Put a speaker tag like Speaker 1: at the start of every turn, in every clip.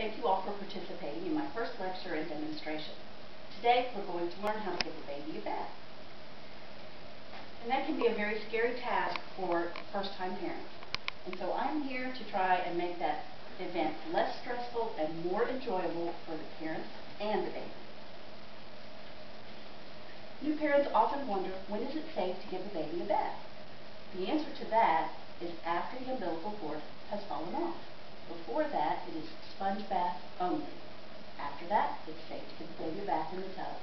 Speaker 1: Thank you all for participating in my first lecture and demonstration. Today we're going to learn how to give a baby a bath. And that can be a very scary task for first-time parents. And so I'm here to try and make that event less stressful and more enjoyable for the parents and the baby. New parents often wonder, when is it safe to give a baby a bath? The answer to that is after the umbilical cord has fallen off. Before that, it is sponge bath only. After that, it's safe to give the baby a bath in the tub.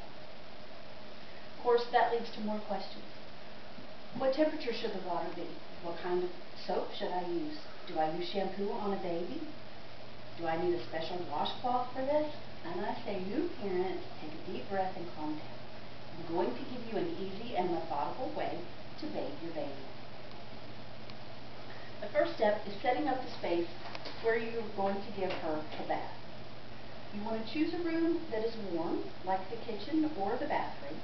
Speaker 1: Of course, that leads to more questions. What temperature should the water be? What kind of soap should I use? Do I use shampoo on a baby? Do I need a special washcloth for this? And I say, new parents, take a deep breath and calm down. I'm going to give you an easy and methodical way to bathe your baby. The first step is setting up the space where you're going to give her a bath. You want to choose a room that is warm, like the kitchen or the bathroom.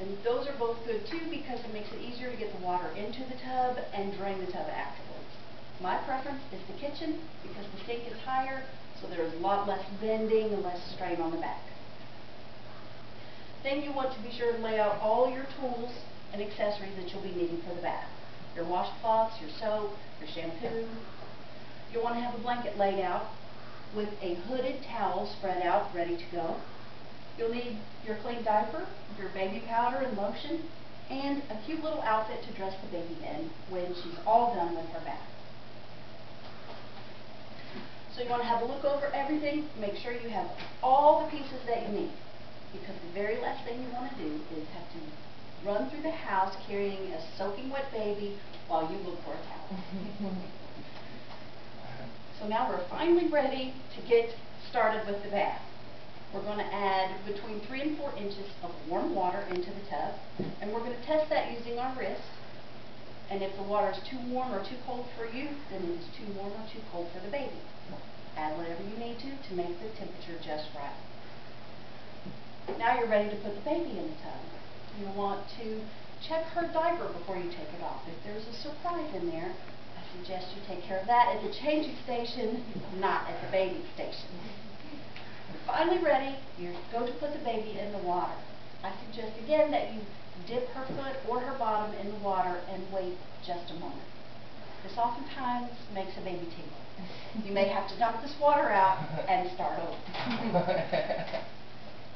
Speaker 1: And those are both good too because it makes it easier to get the water into the tub and drain the tub afterwards. My preference is the kitchen because the sink is higher, so there's a lot less bending and less strain on the back. Then you want to be sure to lay out all your tools and accessories that you'll be needing for the bath. Your washcloths, your soap, your shampoo. You'll want to have a blanket laid out with a hooded towel spread out, ready to go. You'll need your clean diaper, your baby powder and lotion, and a cute little outfit to dress the baby in when she's all done with her bath. So you want to have a look over everything, make sure you have all the pieces that you need. Because the very last thing you want to do is have to run through the house carrying a soaking wet baby while you look for a towel. So now we're finally ready to get started with the bath. We're going to add between 3 and 4 inches of warm water into the tub, and we're going to test that using our wrists. And if the water is too warm or too cold for you, then it is too warm or too cold for the baby. Add whatever you need to make the temperature just right. Now you're ready to put the baby in the tub. You want to check her diaper before you take it off. If there's a surprise in there, I suggest you take care of that at the changing station, not at the bathing station. You're finally ready. You go to put the baby in the water. I suggest again that you dip her foot or her bottom in the water and wait just a moment. This oftentimes makes a baby tingle. You may have to dump this water out and start over.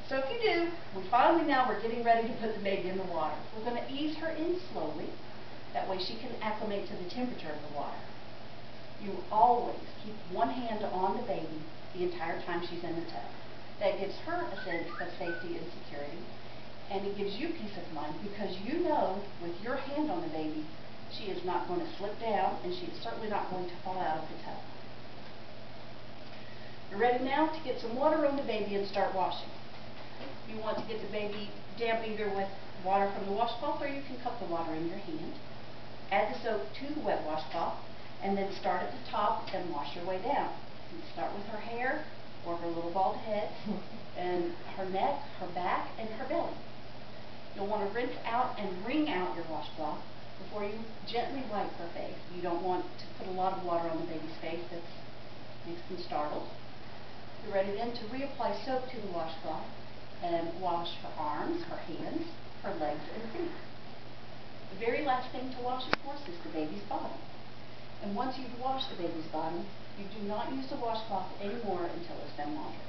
Speaker 1: So if you do, we're getting ready to put the baby in the water. We're going to ease her in slowly. That way she can acclimate to the temperature of the water. You always keep one hand on the baby the entire time she's in the tub. That gives her a sense of safety and security. And it gives you peace of mind because you know with your hand on the baby, she is not going to slip down and she is certainly not going to fall out of the tub. You're ready now to get some water on the baby and start washing. You want to get the baby damp either with water from the washcloth or you can cup the water in your hand. Add the soap to the wet washcloth and then start at the top and wash your way down. You start with her hair or her little bald head and her neck, her back, and her belly. You'll want to rinse out and wring out your washcloth before you gently wipe her face. You don't want to put a lot of water on the baby's face. That makes them startled. You're ready then to reapply soap to the washcloth and wash her arms, her hands, her legs, and feet. The very last thing to wash, of course, is the baby's bottom. And once you've washed the baby's bottom, you do not use the washcloth anymore until it's been laundered.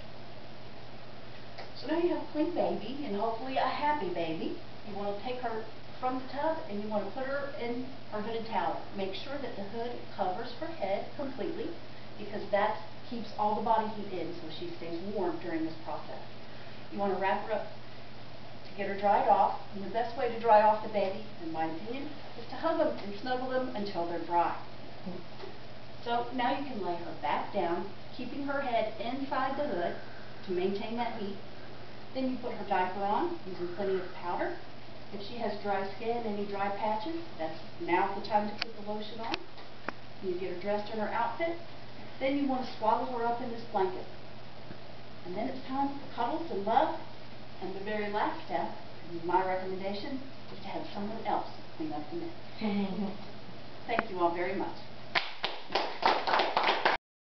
Speaker 1: So now you have a clean baby and hopefully a happy baby. You want to take her from the tub and you want to put her in her hooded towel. Make sure that the hood covers her head completely because that keeps all the body heat in so she stays warm during this process. You want to wrap her up to get her dried off, and the best way to dry off the baby, in my opinion, is to hug them and snuggle them until they're dry. So now you can lay her back down, keeping her head inside the hood to maintain that heat. Then you put her diaper on, using plenty of powder. If she has dry skin, any dry patches, that's now the time to put the lotion on. You get her dressed in her outfit. Then you want to swaddle her up in this blanket. And then it's time for cuddles and love. And the very last step, my recommendation, is to have someone else clean up the mess. Thank you all very much.